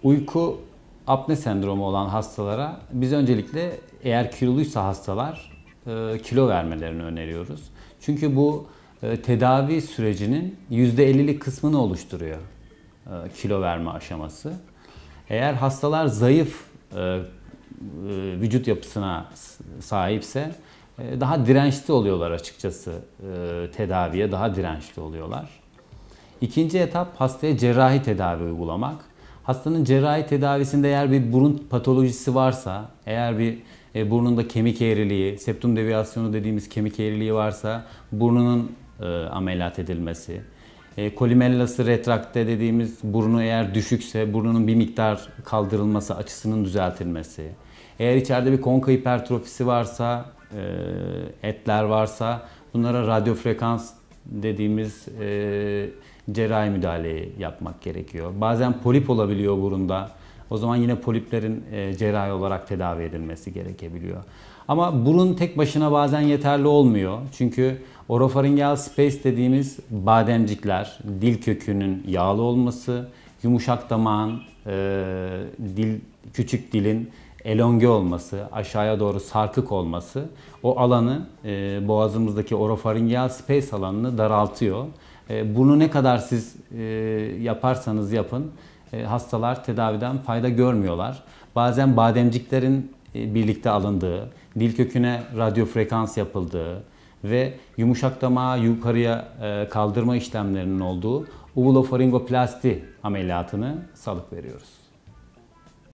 Uyku apne sendromu olan hastalara biz öncelikle eğer kiloluysa hastalar kilo vermelerini öneriyoruz. Çünkü bu tedavi sürecinin %50'lik kısmını oluşturuyor kilo verme aşaması. Eğer hastalar zayıf vücut yapısına sahipse daha dirençli oluyorlar açıkçası, tedaviye daha dirençli oluyorlar. İkinci etap hastaya cerrahi tedavi uygulamak. Hastanın cerrahi tedavisinde eğer bir burun patolojisi varsa, eğer bir burnunda kemik eğriliği, septum deviasyonu dediğimiz kemik eğriliği varsa burnunun ameliyat edilmesi, kolimellası retrakte dediğimiz burnu eğer düşükse burnunun bir miktar kaldırılması, açısının düzeltilmesi, eğer içeride bir konka hipertrofisi varsa, etler varsa bunlara radyofrekans dediğimiz cerrahi müdahaleyi yapmak gerekiyor. Bazen polip olabiliyor burunda. O zaman yine poliplerin cerrahi olarak tedavi edilmesi gerekebiliyor. Ama burun tek başına bazen yeterli olmuyor. Çünkü orofaringeal space dediğimiz bademcikler, dil kökünün yağlı olması, yumuşak damağın, küçük dilin elonge olması, aşağıya doğru sarkık olması o alanı, boğazımızdaki orofaringeal space alanını daraltıyor. Bunu ne kadar siz yaparsanız yapın, hastalar tedaviden fayda görmüyorlar. Bazen bademciklerin birlikte alındığı, dil köküne radyofrekans yapıldığı ve yumuşak damağı yukarıya kaldırma işlemlerinin olduğu uvulofaringoplasti ameliyatını salık veriyoruz.